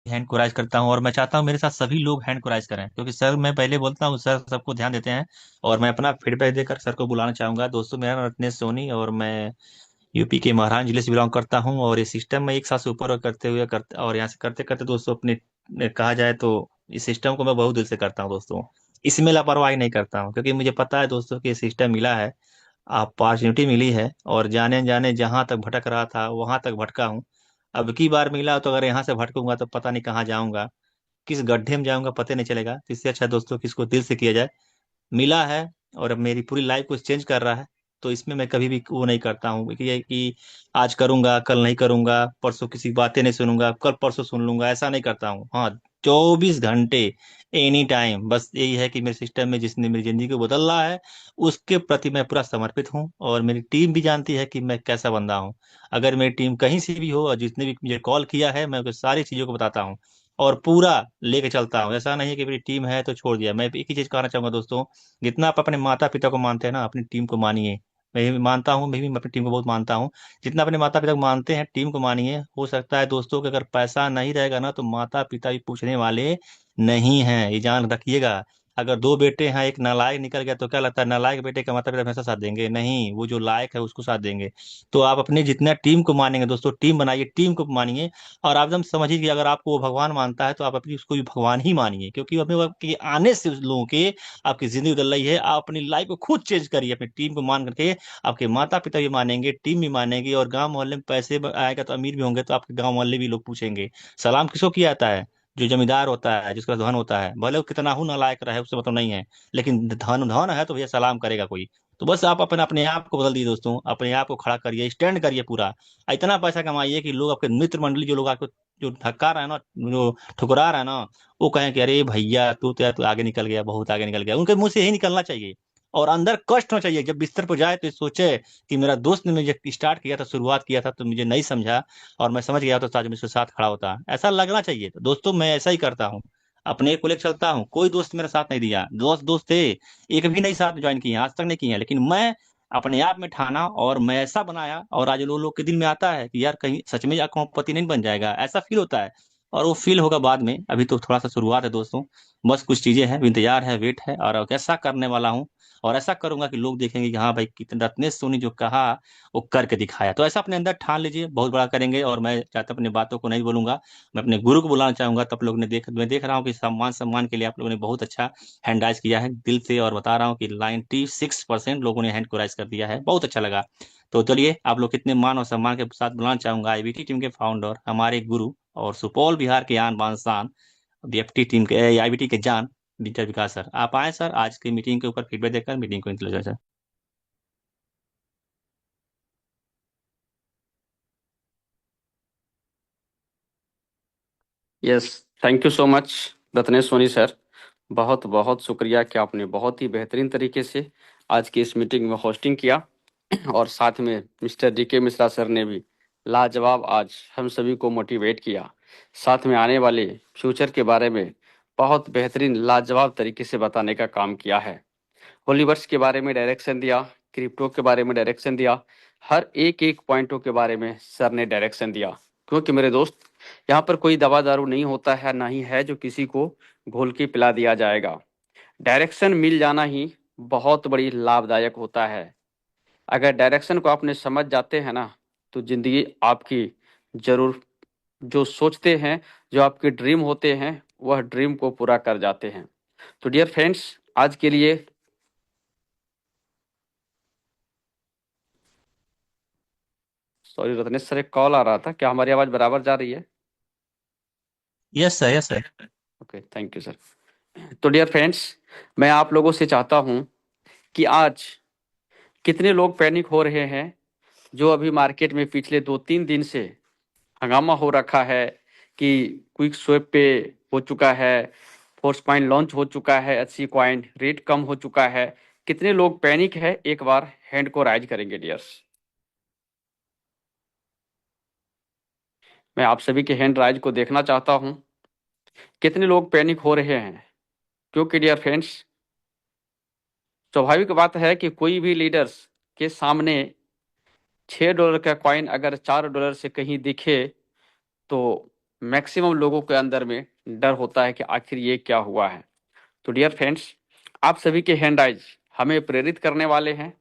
Hand को rise करता हूँ, और मैं चाहता हूँ मेरे साथ सभी लोग हैंड को राइज करें, क्योंकि सर मैं पहले बोलता हूँ, सर सबको ध्यान देते हैं। और मैं अपना फीडबैक देकर सर को बुलाना चाहूंगा। दोस्तों, मेरा नाम रत्नेश सोनी, और मैं यूपी के महाराज जिले से बिलोंग करता हूँ। और ये सिस्टम में एक साल से ऊपर करते हुए करते, और यहाँ से करते करते दोस्तों अपने कहा जाए तो इस सिस्टम को मैं बहुत दिल से करता हूँ दोस्तों। इसमें लापरवाही नहीं करता हूँ, क्योंकि मुझे पता है दोस्तों कि ये सिस्टम मिला है, अपॉर्चुनिटी मिली है, और जाने जाने जहां तक भटक रहा था वहां तक भटका हूँ। अब की बार मिला तो अगर यहाँ से भटकूंगा तो पता नहीं कहाँ जाऊंगा, किस गड्ढे में जाऊंगा पता नहीं चलेगा। तो इससे अच्छा दोस्तों कि इसको दिल से किया जाए। मिला है और अब मेरी पूरी लाइफ को चेंज कर रहा है, तो इसमें मैं कभी भी वो नहीं करता हूँ कि ये कि आज करूंगा कल नहीं करूंगा, परसों किसी की बातें नहीं सुनूंगा कल परसों सुन लूंगा, ऐसा नहीं करता हूँ। हाँ, 24 घंटे, एनी टाइम, बस यही है कि मेरे सिस्टम में जिसने मेरी जिंदगी को बदल रहा है उसके प्रति मैं पूरा समर्पित हूँ, और मेरी टीम भी जानती है कि मैं कैसा बंदा हूँ। अगर मेरी टीम कहीं से भी हो और जिसने भी मुझे कॉल किया है, मैं उसे सारी चीजों को बताता हूँ और पूरा लेके चलता हूँ। ऐसा नहीं है कि मेरी टीम है तो छोड़ दिया। मैं एक ही चीज कहना चाहूंगा दोस्तों, जितना आप अपने माता पिता को मानते हैं ना, अपनी टीम को मानिए। मैं भी मानता हूँ, मैं भी अपनी टीम को बहुत मानता हूँ। जितना अपने माता पिता को मानते हैं, टीम को मानिए। हो सकता है दोस्तों कि अगर पैसा नहीं रहेगा ना तो माता पिता भी पूछने वाले नहीं हैं, ये जान रखिएगा। अगर दो बेटे हैं, एक नालायक निकल गया तो क्या लगता है नालायक बेटे का माता पिता हमेशा साथ देंगे? नहीं, वो जो लायक है उसको साथ देंगे। तो आप अपने जितना टीम को मानेंगे दोस्तों, टीम बनाइए, टीम को मानिए। और आप एकदम समझिए कि अगर आपको वो भगवान मानता है तो आप अपनी उसको भी भगवान ही मानिए, क्योंकि अपने आपके आने से उस लोगों के आपकी जिंदगी बदल रही है। आप अपनी लाइफ को खुद चेंज करिए अपनी टीम को मान करके। आपके माता पिता भी मानेंगे, टीम भी मानेगी, और गांव मोहल्ले में पैसे आएगा तो अमीर भी होंगे तो आपके गांव मोहल्ले भी लोग पूछेंगे सलाम किसको किया जाता है। जो जमींदार होता है, जिसका धन होता है, भले वो कितना हो नालायक रहे उससे मतलब नहीं है, लेकिन धन धन है तो भैया सलाम करेगा कोई। तो बस आप अपने अपने आप को बदल दिए दोस्तों, अपने आप को खड़ा करिए, स्टैंड करिए पूरा। इतना पैसा कमाइए कि लोग आपके मित्र मंडली जो लोग आपको जो धक्का रहा है ना, जो ठुकरा रहा है ना, वो कहें कि अरे भैया तू तो यार तू आगे निकल गया, बहुत आगे निकल गया। उनके मुंह से यही निकलना चाहिए। और अंदर कष्ट होना चाहिए, जब बिस्तर पर जाए तो ये सोचे कि मेरा दोस्त ने मुझे स्टार्ट किया था, शुरुआत किया था तो मुझे नहीं समझा, और मैं समझ गया तो आज मैं उसके साथ खड़ा होता। ऐसा लगना चाहिए। तो दोस्तों मैं ऐसा ही करता हूँ, अपने को लेकर चलता हूँ। कोई दोस्त मेरा साथ नहीं दिया, दोस्त दोस्त थे, एक भी नहीं साथ ज्वाइन किए आज तक नहीं किए हैं, लेकिन मैं अपने आप में ठाना और मैं ऐसा बनाया। और आज लोग के दिल में आता है कि यार कहीं सच में पति नहीं बन जाएगा, ऐसा फील होता है। और वो फील होगा बाद में, अभी तो थोड़ा सा शुरुआत है दोस्तों। बस कुछ चीजें हैं, इंतजार है, वेट है, और ऐसा करने वाला हूँ। और ऐसा करूंगा कि लोग देखेंगे कि हाँ भाई कितना रत्नेश सोनी जो कहा वो करके दिखाया। तो ऐसा अपने अंदर ठान लीजिए, बहुत बड़ा करेंगे। और मैं चाहता अपनी बातों को नहीं बोलूंगा, मैं अपने गुरु को बुलाना चाहूंगा। तब लोग ने मैं देख रहा हूँ कि सम्मान सम्मान के लिए आप लोगों ने बहुत अच्छा हैंड राइज किया है दिल से, और बता रहा हूँ कि 96% लोगों ने हैंड को राइज कर दिया है, बहुत अच्छा लगा। तो चलिए, आप लोग कितने मान और सम्मान के साथ बुलाना चाहूंगा आईबीटी टीम के फाउंडर, हमारे गुरु, और सुपौल बिहार के आन बान शान, बीएफटी टीम के आईबीटी के जान, डिजिटल विकास सर। आप आए सर आज की मीटिंग के ऊपर फीडबैक देकर मीटिंग को intelligence sir. Yes, thank you so much Ratnesh Soni sir. बहुत बहुत शुक्रिया कि आपने बहुत ही बेहतरीन तरीके से आज की इस मीटिंग में होस्टिंग किया। और साथ में मिस्टर डीके मिश्रा सर ने भी लाजवाब आज हम सभी को मोटिवेट किया। साथ में आने वाले फ्यूचर के बारे में बहुत बेहतरीन लाजवाब तरीके से बताने का काम किया है। होलीवर्स के बारे में डायरेक्शन दिया, क्रिप्टो के बारे में डायरेक्शन दिया, हर एक एक पॉइंटों के बारे में सर ने डायरेक्शन दिया। क्योंकि मेरे दोस्त, यहाँ पर कोई दवा दारू नहीं होता है, ना ही है जो किसी को घोल के पिला दिया जाएगा। डायरेक्शन मिल जाना ही बहुत बड़ी लाभदायक होता है। अगर डायरेक्शन को आपने समझ जाते हैं ना, तो जिंदगी आपकी जरूर, जो सोचते हैं, जो आपके ड्रीम होते हैं, वह ड्रीम को पूरा कर जाते हैं। तो डियर फ्रेंड्स, आज के लिए सॉरी रत्नेश सर, एक कॉल आ रहा था, क्या हमारी आवाज़ बराबर जा रही है? Yes sir, yes sir. Okay, thank you sir. तो डियर फ्रेंड्स, मैं आप लोगों से चाहता हूं कि आज कितने लोग पैनिक हो रहे हैं, जो अभी मार्केट में पिछले 2-3 दिन से हंगामा हो रखा है कि क्विक स्वेप पे हो चुका है, फोर्स पॉइंट लॉन्च हो चुका है, 80 कॉइन रेट कम हो चुका है। कितने लोग पैनिक है, एक बार हैंड को राइज करेंगे डियर्स? मैं आप सभी के हैंड राइज को देखना चाहता हूं, कितने लोग पैनिक हो रहे हैं। क्योंकि डियर फ्रेंड्स, स्वाभाविक बात है कि कोई भी लीडर्स के सामने $6 का कॉइन अगर $4 से कहीं दिखे, तो मैक्सिमम लोगों के अंदर में डर होता है कि आखिर ये क्या हुआ है। तो डियर फ्रेंड्स, आप सभी के हैंड आइज हमें प्रेरित करने वाले हैं,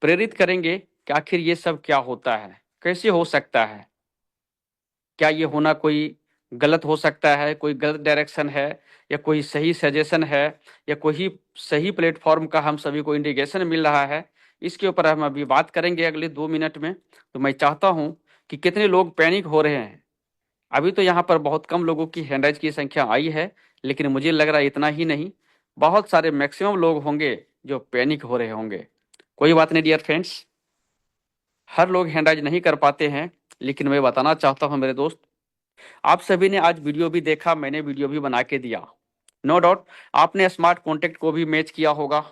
प्रेरित करेंगे कि आखिर ये सब क्या होता है, कैसे हो सकता है, क्या ये होना कोई गलत हो सकता है, कोई गलत डायरेक्शन है, या कोई सही सजेशन है, या कोई सही प्लेटफॉर्म का हम सभी को इंडिकेशन मिल रहा है। इसके ऊपर हम अभी बात करेंगे अगले 2 मिनट में। तो मैं चाहता हूं कि कितने लोग पैनिक हो रहे हैं। अभी तो यहाँ पर बहुत कम लोगों की हैंडराइज की संख्या आई है, लेकिन मुझे लग रहा है इतना ही नहीं, बहुत सारे मैक्सिमम लोग होंगे जो पैनिक हो रहे होंगे। कोई बात नहीं डियर फ्रेंड्स, हर लोग हैंडराइज नहीं कर पाते हैं, लेकिन मैं बताना चाहता हूं मेरे दोस्त, आप सभी ने आज वीडियो भी देखा, मैंने वीडियो भी बना के दिया। नो डाउट आपने स्मार्ट कॉन्टेक्ट को भी मैच किया होगा,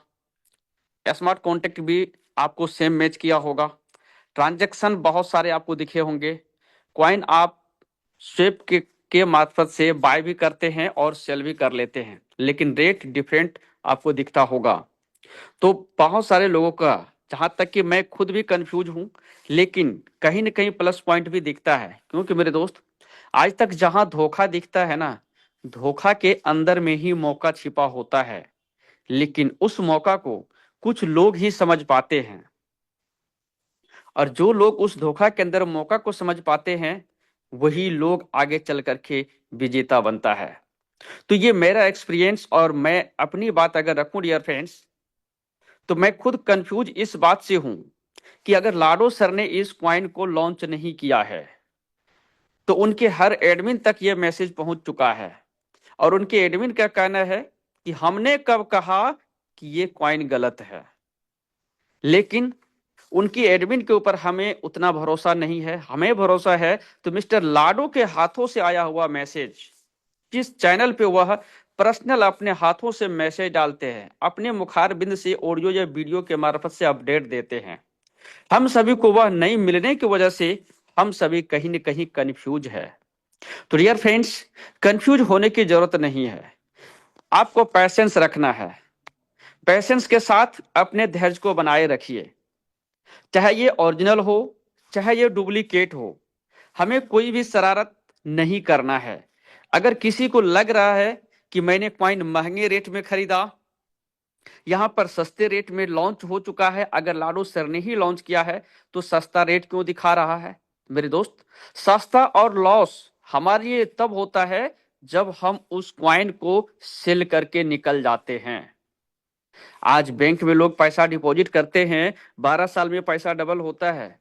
स्मार्ट कॉन्टेक्ट भी आपको सेम मैच किया होगा, ट्रांजैक्शन बहुत सारे आपको दिखे होंगे, कॉइन आप स्वेप के मार्फत से बाय भी करते हैं और सेल भी कर लेते हैं, लेकिन रेट डिफरेंट आपको दिखता होगा। तो बहुत सारे लोगों का, जहां तक कि मैं खुद भी कंफ्यूज हूं, लेकिन कहीं ना कहीं प्लस पॉइंट भी दिखता है। क्योंकि मेरे दोस्त, आज तक जहां धोखा दिखता है ना, धोखा के अंदर में ही मौका छिपा होता है, लेकिन उस मौका को कुछ लोग ही समझ पाते हैं, और जो लोग उस धोखा के अंदर मौका को समझ पाते हैं, वही लोग आगे चल करके विजेता बनता है। तो ये मेरा एक्सपीरियंस, और मैं अपनी बात अगर रखूं डियर फ्रेंड्स, तो मैं खुद कंफ्यूज इस बात से हूं कि अगर लाडो सर ने इस क्वाइन को लॉन्च नहीं किया है, तो उनके हर एडमिन तक ये मैसेज पहुंच चुका है, और उनके एडमिन का कहना है कि हमने कब कहा कि ये क्वाइन गलत है। लेकिन उनकी एडमिन के ऊपर हमें उतना भरोसा नहीं है, हमें भरोसा है तो मिस्टर लाडो के हाथों से आया हुआ मैसेज, जिस चैनल पे वह पर्सनल अपने हाथों से मैसेज डालते हैं, अपने मुखार बिंद से ऑडियो या वीडियो के मार्फत से अपडेट देते हैं, हम सभी को वह नहीं मिलने की वजह से हम सभी कहीं न कहीं कंफ्यूज है। तो डियर फ्रेंड्स, कंफ्यूज होने की जरूरत नहीं है, आपको पैसेंस रखना है, पैसेंस के साथ अपने धैर्य को बनाए रखिए। चाहे ये ओरिजिनल हो, चाहे ये डुप्लीकेट हो, हमें कोई भी शरारत नहीं करना है। अगर किसी को लग रहा है कि मैंने कॉइन महंगे रेट में खरीदा, यहां पर सस्ते रेट में लॉन्च हो चुका है, अगर लाडो सर ने ही लॉन्च किया है तो सस्ता रेट क्यों दिखा रहा है? मेरे दोस्त, सस्ता और लॉस हमारे लिए तब होता है जब हम उस कॉइन को सेल करके निकल जाते हैं। आज बैंक में लोग पैसा डिपॉजिट करते हैं, 12 साल में पैसा डबल होता है।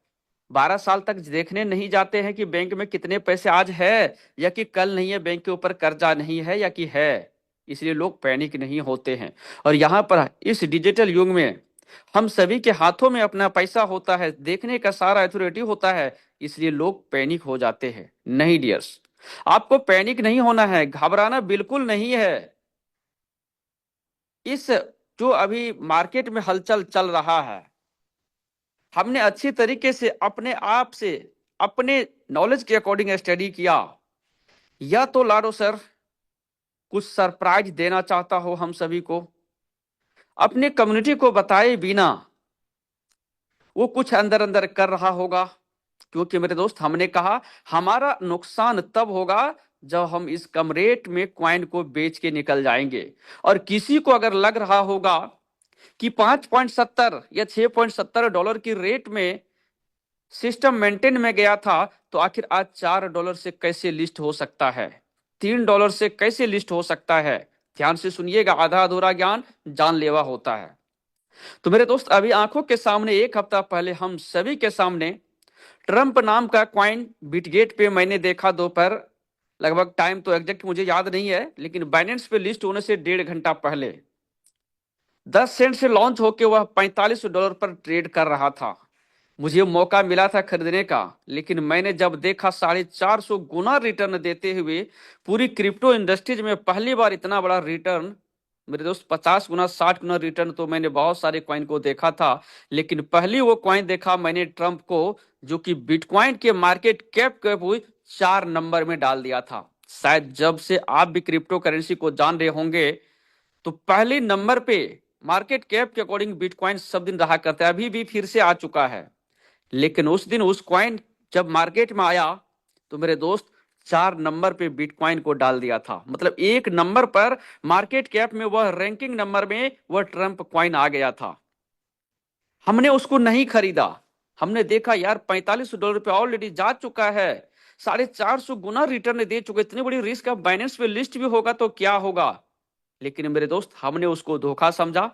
12 साल तक देखने नहीं जाते हैं कि बैंक में कितने पैसे आज है या कि कल नहीं है, बैंक के ऊपर कर्जा नहीं है या कि है। इसलिए लोग पैनिक नहीं होते हैं। और यहाँ पर इस डिजिटल युग में हम सभी के हाथों में अपना पैसा होता है, देखने का सारा अथॉरिटी होता है, इसलिए लोग पैनिक हो जाते हैं। नहीं डियर्स, आपको पैनिक नहीं होना है, घबराना बिल्कुल नहीं है। इस जो अभी मार्केट में हलचल चल रहा है, हमने अच्छी तरीके से अपने आप से अपने नॉलेज के अकॉर्डिंग स्टडी किया, या तो लाडो सर कुछ सरप्राइज देना चाहता हो हम सभी को, अपने कम्युनिटी को बताए बिना वो कुछ अंदर अंदर कर रहा होगा। क्योंकि मेरे दोस्त, हमने कहा हमारा नुकसान तब होगा जब हम इस कम रेट में क्वाइन को बेच के निकल जाएंगे। और किसी को अगर लग रहा होगा कि 5.70 या $6.70 की रेट में सिस्टम मेंटेन में गया था, तो आखिर आज $4 से कैसे लिस्ट हो सकता है, $3 से कैसे लिस्ट हो सकता है? ध्यान से सुनिएगा, आधा अधूरा ज्ञान जानलेवा होता है। तो मेरे दोस्त, अभी आंखों के सामने एक हफ्ता पहले हम सभी के सामने ट्रंप नाम का क्वाइन बिटगेट पे मैंने देखा दोपहर, लगभग टाइम तो एग्जैक्ट मुझे याद नहीं है, लेकिन बाइनेंस पे लिस्ट होने से 1.5 घंटा पहले 10 सेंट से लॉन्च होकर वह $45 पर ट्रेड कर रहा था। मुझे मौका मिला था खरीदने का, लेकिन मैंने जब देखा 450 गुना रिटर्न देते हुए, पूरी क्रिप्टो इंडस्ट्रीज में पहली बार इतना बड़ा रिटर्न, मेरे दोस्त 50 गुना 60 गुना रिटर्न तो मैंने बहुत सारे कॉइन को देखा था, लेकिन पहली वो कॉइन देखा मैंने ट्रंप को, जो कि बिटकॉइन के मार्केट कैप के हुई 4 नंबर में डाल दिया था। शायद जब से आप भी क्रिप्टो करेंसी को जान रहे होंगे, तो पहले नंबर पे मार्केट कैप के अकॉर्डिंग बिटकॉइन सब दिन रहा करता है, अभी भी फिर से आ चुका है। लेकिन उस दिन उस कॉइन जब मार्केट में आया, तो मेरे दोस्त 4 नंबर पे बिटकॉइन को डाल दिया था। मतलब 1 नंबर पर मार्केट कैप में, वह रैंकिंग नंबर में वह ट्रंप कॉइन आ गया था। हमने उसको नहीं खरीदा। हमने देखा यार $45 पे ऑलरेडी जा चुका है, 450 गुना रिटर्न दे चुके, इतनी बड़ी रिस्क अब बाइनेंस पे लिस्ट भी होगा तो क्या होगा। लेकिन मेरे दोस्त, हमने उसको धोखा समझा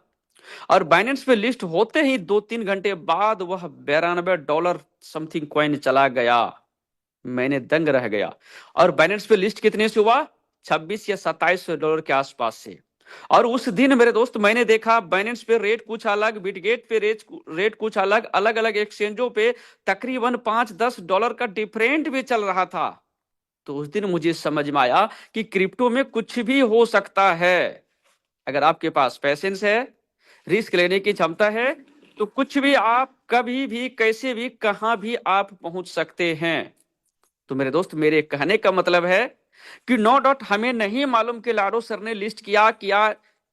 और बाइनेंस पे लिस्ट होते ही 2-3 घंटे बाद वह $92 समथिंग कॉइन चला गया। मैंने दंग रह गया। और बाइनेंस पे लिस्ट कितने से हुआ? 26 या $27 के आसपास से। और उस दिन मेरे दोस्त मैंने देखा बाइनेंस पे रेट कुछ अलग, बिटगेट पे रेट कुछ अलग, अलग अलग एक्सचेंजों पे तकरीबन $5-10 का डिफरेंट भी चल रहा था। तो उस दिन मुझे समझ में आया कि क्रिप्टो में कुछ भी हो सकता है। अगर आपके पास पैसेंस है, रिस्क लेने की क्षमता है, तो कुछ भी आप कभी भी कैसे भी कहां भी आप पहुंच सकते हैं। तो मेरे दोस्त, मेरे कहने का मतलब है कि नो डाउट हमें नहीं मालूम कि लाडो सर ने लिस्ट किया किया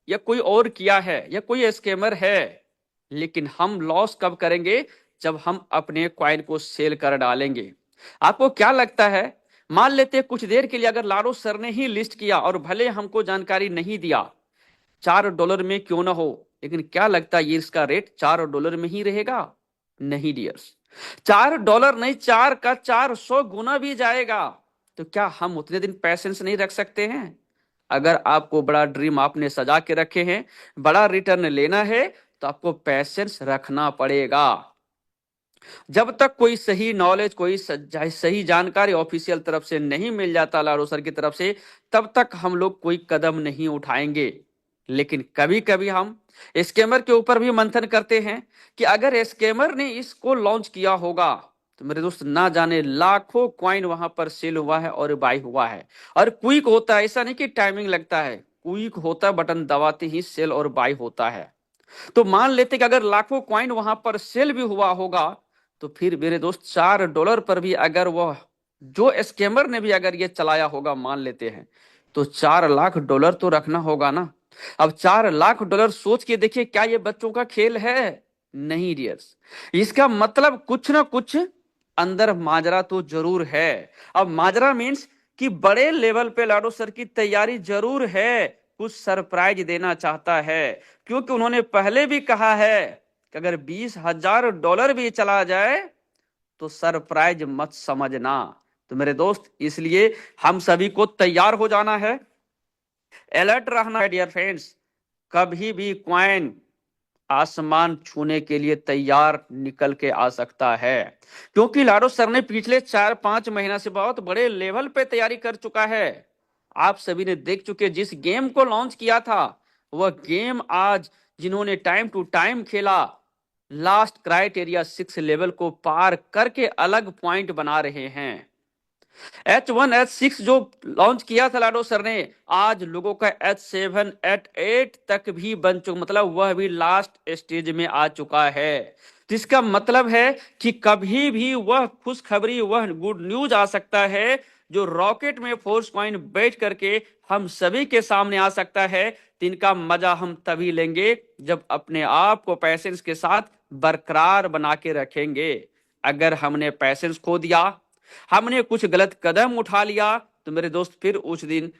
या कोई और किया है या कोई स्कैमर है, लेकिन हम लॉस कब करेंगे? जब हम अपने क्वाइन को सेल कर डालेंगे। आपको क्या लगता है, मान लेते कुछ देर के लिए अगर लाडो सर ने ही लिस्ट किया और भले हमको जानकारी नहीं दिया, $4 में क्यों ना हो, लेकिन क्या लगता है ये इसका रेट $4 में ही रहेगा? नहीं डियर्स, $4 नहीं, 4 का 400 गुना भी जाएगा। तो क्या हम उतने दिन पैसेंस नहीं रख सकते हैं? अगर आपको बड़ा ड्रीम आपने सजा के रखे हैं, बड़ा रिटर्न लेना है, तो आपको पैसेंस रखना पड़ेगा। जब तक कोई सही नॉलेज, कोई सही जानकारी ऑफिशियल तरफ से नहीं मिल जाता लाडो सर की तरफ से, तब तक हम लोग कोई कदम नहीं उठाएंगे। लेकिन कभी कभी हम स्कैमर के ऊपर भी मंथन करते हैं कि अगर स्कैमर ने इसको लॉन्च किया होगा, तो मेरे दोस्त ना जाने लाखों कॉइन वहां पर सेल हुआ है और बाई हुआ है। और क्विक होता है, ऐसा नहीं कि टाइमिंग लगता है, क्विक होता है, बटन दबाते ही सेल और बाई होता है। तो मान लेते कि अगर लाखों कॉइन वहां पर सेल भी हुआ होगा, तो फिर मेरे दोस्त $4 पर भी अगर वह जो स्कैमर ने भी अगर ये चलाया होगा, मान लेते हैं, तो $4 लाख तो रखना होगा ना। अब $4 लाख सोच के देखिए, क्या ये बच्चों का खेल है? नहीं डियर्स, इसका मतलब कुछ ना कुछ अंदर माजरा तो जरूर है। अब माजरा मीन्स कि बड़े लेवल पे लाडो सर की तैयारी जरूर है, कुछ सरप्राइज देना चाहता है। क्योंकि उन्होंने पहले भी कहा है कि अगर $20,000 भी चला जाए तो सरप्राइज मत समझना। तो मेरे दोस्त, इसलिए हम सभी को तैयार हो जाना है, अलर्ट रहना है डियर फ्रेंड्स। कभी भी क्वाइन आसमान छूने के लिए तैयार निकल के आ सकता है। क्योंकि लाडो सर ने पिछले 4-5 महीना से बहुत बड़े लेवल पे तैयारी कर चुका है। आप सभी ने देख चुके, जिस गेम को लॉन्च किया था, वह गेम आज जिन्होंने टाइम टू टाइम खेला, लास्ट क्राइटेरिया 6 लेवल को पार करके अलग पॉइंट बना रहे हैं। H1 H6 जो लॉन्च किया था लाडो सर ने, आज लोगों का H7 H8 तक भी बन चुका, मतलब वह भी लास्ट स्टेज में आ चुका है। तो इसका मतलब है कि कभी भी वह खुशखबरी, वह गुड न्यूज आ सकता है जो रॉकेट में फोर्स कॉइन बैठ करके हम सभी के सामने आ सकता है। तो इनका मजा हम तभी लेंगे जब अपने आप को पैसेंस के साथ बरकरार बना के रखेंगे। अगर हमने पैसेंस खो दिया, हमने कुछ गलत कदम उठा लिया, तो मेरे दोस्त फिर उस दिन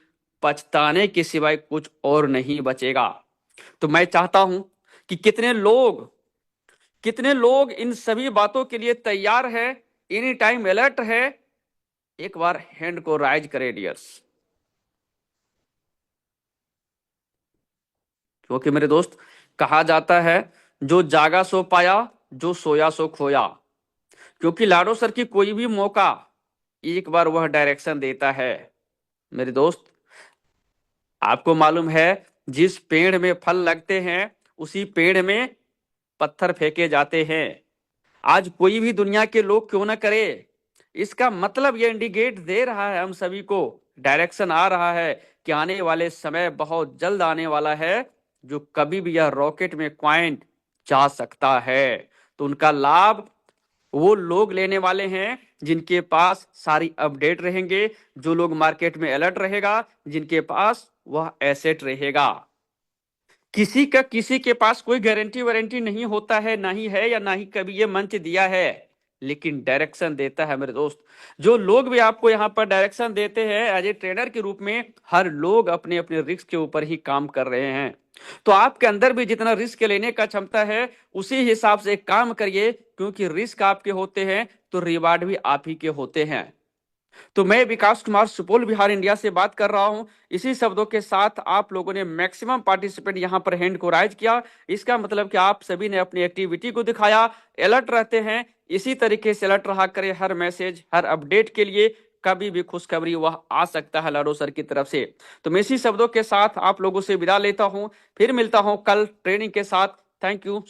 पछताने के सिवाय कुछ और नहीं बचेगा। तो मैं चाहता हूं कि कितने लोग इन सभी बातों के लिए तैयार है, एनी टाइम अलर्ट है, एक बार हैंड को राइज करें डियर्स। क्योंकि मेरे दोस्त, कहा जाता है जो जागा सो पाया, जो सोया सो खोया। क्योंकि लाडो सर की कोई भी मौका एक बार वह डायरेक्शन देता है। मेरे दोस्त, आपको मालूम है, जिस पेड़ में फल लगते हैं उसी पेड़ में पत्थर फेंके जाते हैं। आज कोई भी दुनिया के लोग क्यों ना करे, इसका मतलब ये इंडिकेट दे रहा है हम सभी को, डायरेक्शन आ रहा है कि आने वाले समय बहुत जल्द आने वाला है, जो कभी भी यह रॉकेट में क्वाइंट जा सकता है। तो उनका लाभ वो लोग लेने वाले हैं जिनके पास सारी अपडेट रहेंगे, जो लोग मार्केट में अलर्ट रहेगा, जिनके पास वह एसेट रहेगा। किसी के पास कोई गारंटी वारंटी नहीं होता है, ना ही है या ना ही कभी ये मंच दिया है लेकिन डायरेक्शन देता है मेरे दोस्त। जो लोग भी आपको यहाँ पर डायरेक्शन देते हैं एज ए ट्रेनर के रूप में, हर लोग अपने अपने रिस्क के ऊपर ही काम कर रहे हैं। तो आपके अंदर भी जितना रिस्क लेने का क्षमता है उसी हिसाब से काम करिए, क्योंकि रिस्क आपके होते हैं तो रिवार्ड भी आप ही के होते हैं। तो मैं विकास कुमार सुपौल बिहार इंडिया से बात कर रहा हूं। इसी शब्दों के साथ आप लोगों ने मैक्सिमम पार्टिसिपेंट यहां पर हैंड को राइज किया, इसका मतलब कि आप सभी ने अपनी एक्टिविटी को दिखाया, अलर्ट रहते हैं। इसी तरीके से अलर्ट रहा करें, हर मैसेज हर अपडेट के लिए कभी भी खुशखबरी वह आ सकता है लाडो सर की तरफ से। तो मैं इसी शब्दों के साथ आप लोगों से विदा लेता हूं, फिर मिलता हूं कल ट्रेनिंग के साथ। Thank you.